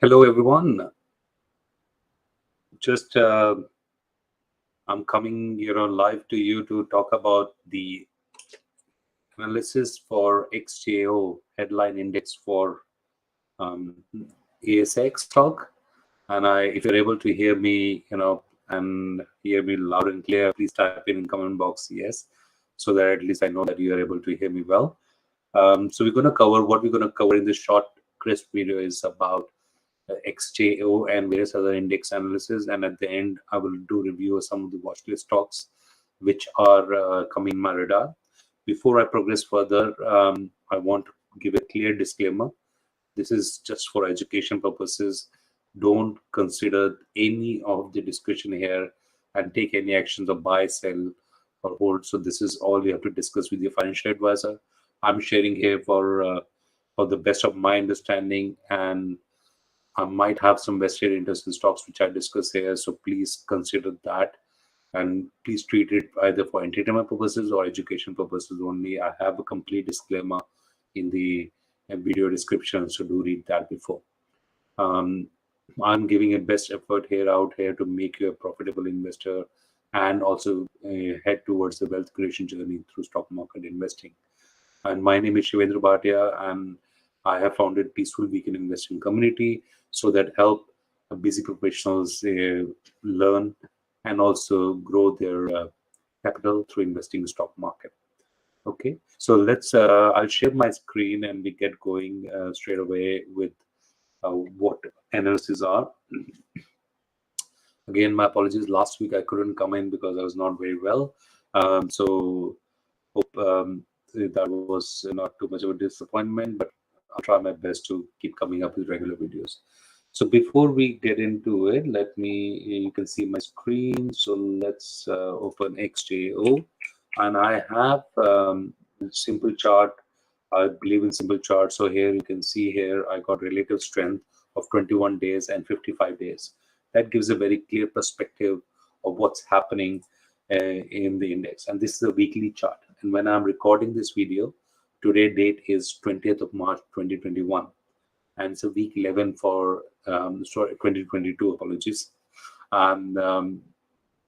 Hello, everyone. Just I'm coming, live to you to talk about the analysis for XJO headline index for ASX stock. And if you're able to hear me, and hear me loud and clear, please type in comment box yes, so that at least I know that you are able to hear me well. So we're going to cover what we're going to cover in this short, crisp video is about XJO and various other index analysis, and at the end I will do review of some of the watchlist stocks which are coming in my radar. Before I progress further, I want to give a clear disclaimer. This is just for education purposes. Don't consider any of the discussion here and take any actions of buy, sell, or hold. So this is all you have to discuss with your financial advisor. I'm sharing here for the best of my understanding, and I might have some vested interest in stocks which I discuss here. So please consider that, and please treat it either for entertainment purposes or education purposes only. I have a complete disclaimer in the video description, so do read that before. I'm giving a best effort out here to make you a profitable investor and also head towards the wealth creation journey through stock market investing. And my name is Shivendra Bhatia, and I have founded Peaceful Weekend Investing Community so that help busy professionals learn and also grow their capital through investing in stock market. Okay, so let's I'll share my screen and we get going straight away with what analysis are. Again, my apologies. Last week I couldn't come in because I was not very well. So hope that was not too much of a disappointment, but I'll try my best to keep coming up with regular videos. So before we get into it, you can see my screen. So let's open XJO, and I have simple chart. I believe in simple chart. So here you can see here I got relative strength of 21 days and 55 days. That gives a very clear perspective of what's happening in the index. And this is a weekly chart. And when I'm recording this video, today date is 20th of March 2021. And it's a week 11 for 2022, apologies. And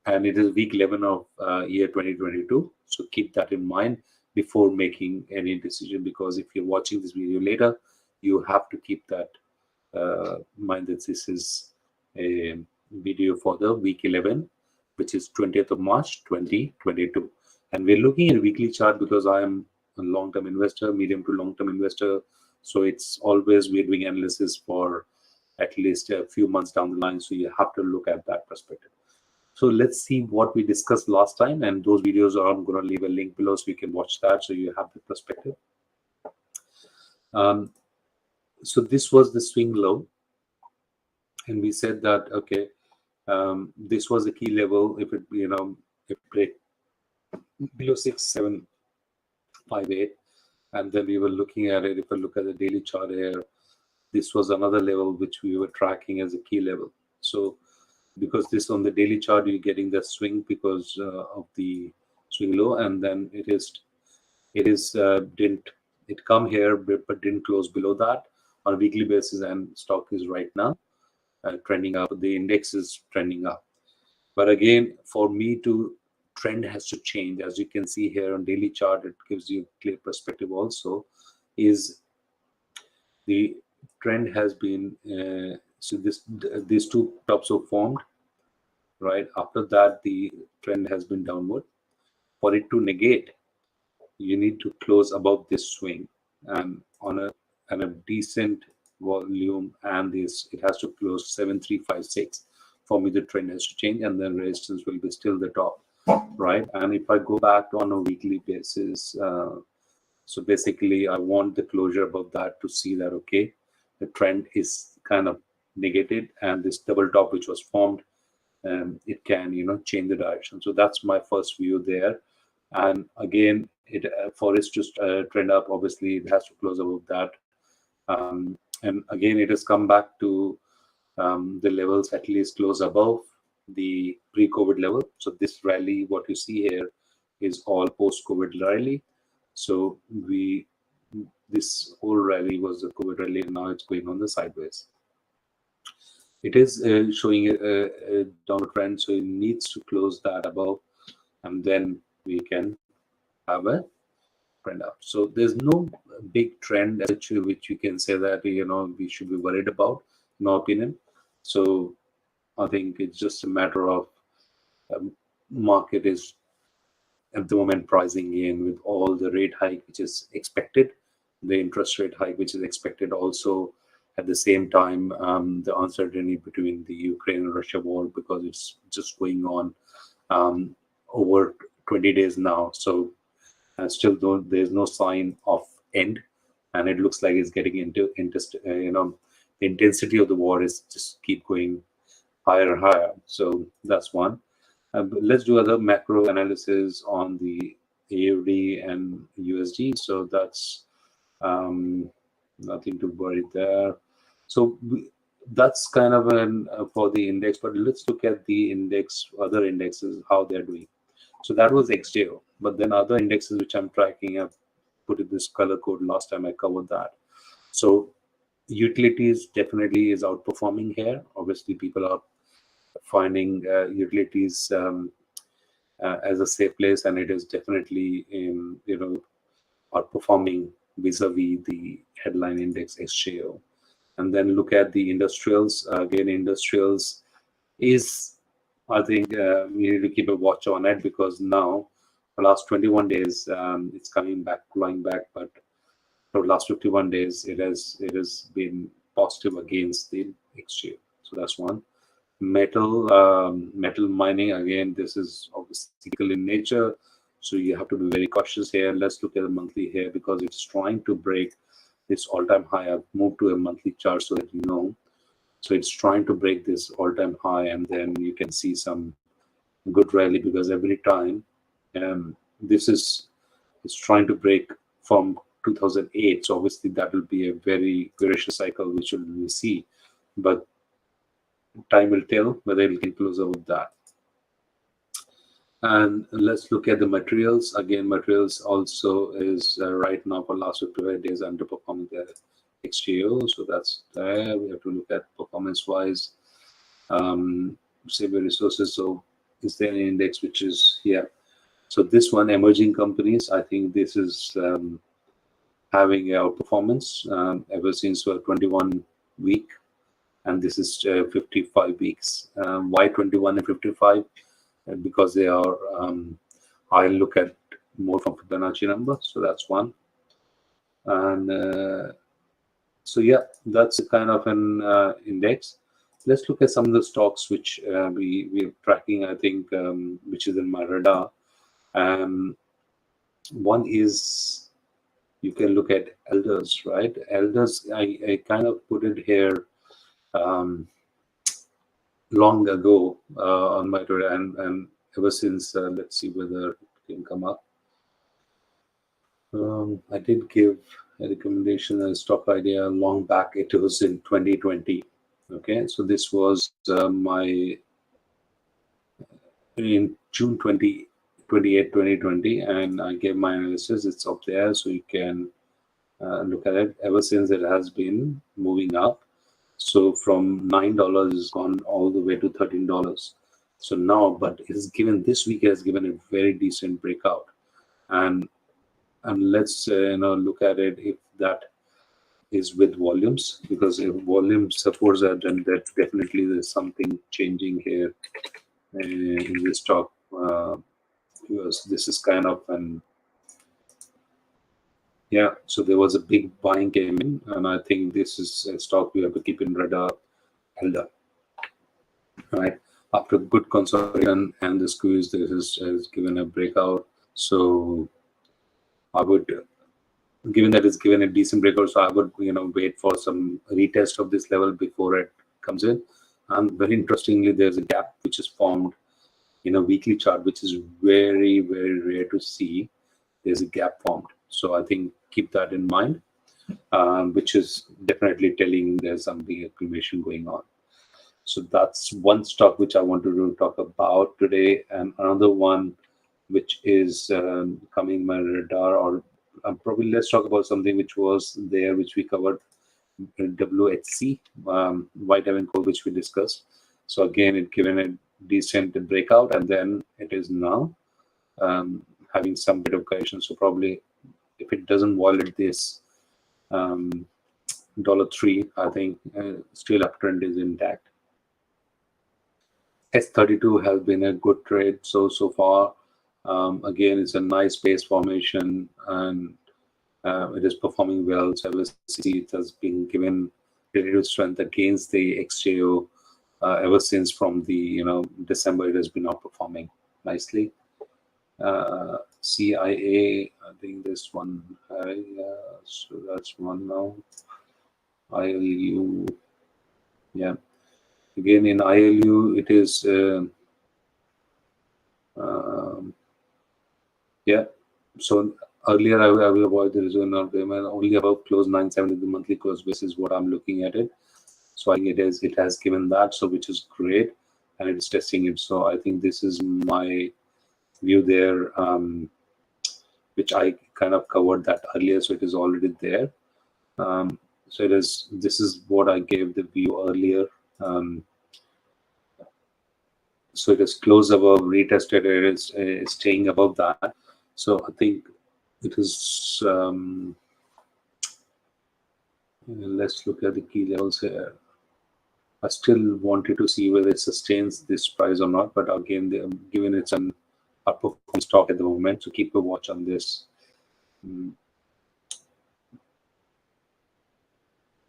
it is week 11 of year 2022. So keep that in mind before making any decision, because if you're watching this video later, you have to keep that mind that this is a video for the week 11, which is 20th of March 2022. And we're looking at a weekly chart because I am a long-term investor, medium to long-term investor. So it's always we're doing analysis for at least a few months down the line. So you have to look at that perspective. So let's see what we discussed last time, and those videos I'm going to leave a link below so you can watch that so you have the perspective. So this was the swing low, and we said that okay, this was the key level. If it if break below 6758, and then we were looking at it. If I look at the daily chart here, this was another level which we were tracking as a key level. So because this on the daily chart, you're getting the swing because of the swing low, and then didn't come here but didn't close below that on a weekly basis, and stock is right now trending up. The index is trending up, but again, for me to trend has to change. As you can see here on daily chart, it gives you clear perspective also. Is the trend has been so these two tops are formed, right? After that, the trend has been downward. For it to negate, you need to close above this swing and on a decent volume, and this it has to close 7356 for me. The trend has to change, and then resistance will be still the top, right? And if I go back on a weekly basis, so basically I want the closure above that to see that okay, the trend is kind of negated, and this double top which was formed, it can change the direction. So that's my first view there. And again, it for it to trend up, obviously it has to close above that. And again, it has come back to the levels at least close above the pre-COVID level. So this rally, what you see here, is all post-COVID rally. So this whole rally was a COVID rally, and now it's going on the sideways. It is showing a downward trend, so it needs to close that above, and then we can have a trend up. So there's no big trend which we can say that we should be worried about, in my opinion. So I think it's just a matter of market is at the moment pricing in with all the rate hike which is expected, the interest rate hike which is expected, also at the same time the uncertainty between the Ukraine and Russia war, because it's just going on over 20 days now. So still there's no sign of end, and it looks like it's getting into the intensity of the war is just keep going higher and higher. So that's one. But let's do other macro analysis on the AUD and USD. So that's nothing to worry there. So that's kind of an for the index. But let's look at the index, other indexes, how they're doing. So that was XJO. But then other indexes which I'm tracking, I've put in this color code last time I covered that. So utilities definitely is outperforming here. Obviously, people are finding utilities as a safe place, and it is definitely outperforming vis-a-vis the headline index XJO. And then look at the industrials. Again, industrials is, I think we need to keep a watch on it, because now the last 21 days it's coming back, flying back, but for the last 51 days it has been positive against the XJO. So that's one. Metal mining, again, this is obviously cyclical in nature, so you have to be very cautious here. Let's look at the monthly here, because it's trying to break this all-time high. I've moved to a monthly chart so that you know. So it's trying to break this all-time high, and then you can see some good rally, because every time this is it's trying to break from 2008. So obviously that will be a very vicious cycle which we see, but time will tell whether it can close out with that. And let's look at the materials. Again, materials also is right now for last 55 days underperforming the XJO. So that's there. We have to look at performance wise. Save resources. So is there an index which is here? So this one, emerging companies, I think this is having a outperformance ever since 21 week, and this is 55 weeks. Why 21 and 55? Because they are, I look at more from Fibonacci number. So that's one. And so yeah, that's a kind of an index. Let's look at some of the stocks which we're tracking, I think, which is in my radar. One is, you can look at elders, right? Elders, I kind of put it here long ago on my Twitter, and ever since, let's see whether it can come up. I did give a recommendation, a stock idea long back. It was in 2020. Okay, so this was in June 28, 2020, and I gave my analysis. It's up there, so you can look at it. Ever since, it has been moving up. So from $9 it's gone all the way to $13. So now, but it's given this week has given a very decent breakout, and let's look at it if that is with volumes, because if volume supports that, then that definitely there's something changing here in this stock, because this is kind of an so there was a big buying came in, and I think this is a stock we have to keep in radar. Held up, right? After good consolidation and the squeeze, this has given a breakout. So I would, given that it's given a decent breakout, so I would wait for some retest of this level before it comes in. And very interestingly, there's a gap which is formed in a weekly chart, which is very, very rare to see. There's a gap formed. So I think keep that in mind, which is definitely telling there's something accumulation going on. So that's one stock which I wanted to talk about today. And another one which is coming my radar, or probably let's talk about something which was there, which we covered WHC, white heaven core, which we discussed. So again, it given a decent breakout, and then it is now having some bit of correction. So probably if it doesn't violate this $3, I think still uptrend is intact. S32 has been a good trade so far. Again, it's a nice base formation, and it is performing well. So ever since it has been given relative strength against the XJO. Ever since from the December, it has been outperforming nicely. CIA, I think this one, so that's one now. ILU, yeah. Again, in ILU, it is, yeah. So earlier, I will avoid the reason of them, and only above close 970, the monthly close basis is what I'm looking at it. So I think it has given that, so which is great, and it's testing it. So I think this is my view there, which I kind of covered that earlier, so it is already there. So this is what I gave the view earlier. So it is close above, retested, it is staying above that. So I think it is, let's look at the key levels here. I still wanted to see whether it sustains this price or not, but again, given it's an outperforming stock at the moment, so keep a watch on this.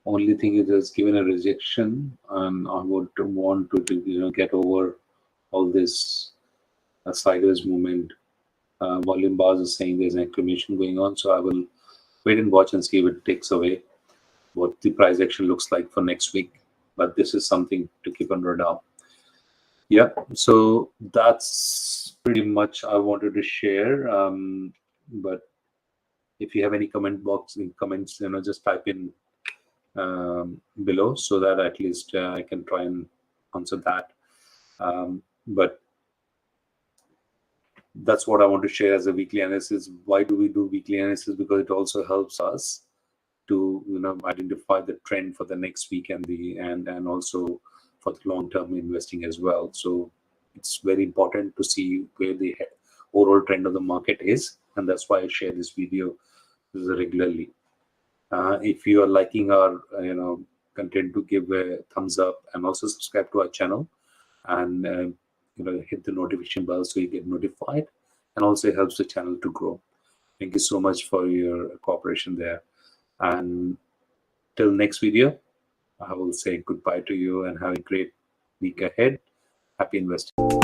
Only thing is, it's given a rejection, and I would want to get over all this sideways movement. Volume bars is saying there's an accumulation going on, so I will wait and watch and see if it takes away what the price action looks like for next week. But this is something to keep on radar. Yeah, so that's pretty much I wanted to share. But if you have any comments, just type in below, so that at least I can try and answer that. But that's what I want to share as a weekly analysis. Why do we do weekly analysis? Because it also helps us to identify the trend for the next week and also for the long-term investing as well. So it's very important to see where the overall trend of the market is, and that's why I share this video regularly. If you are liking our content, to give a thumbs up and also subscribe to our channel, and hit the notification bell so you get notified, and also it helps the channel to grow. Thank you so much for your cooperation there, and till next video, I will say goodbye to you and have a great week ahead. Happy investing.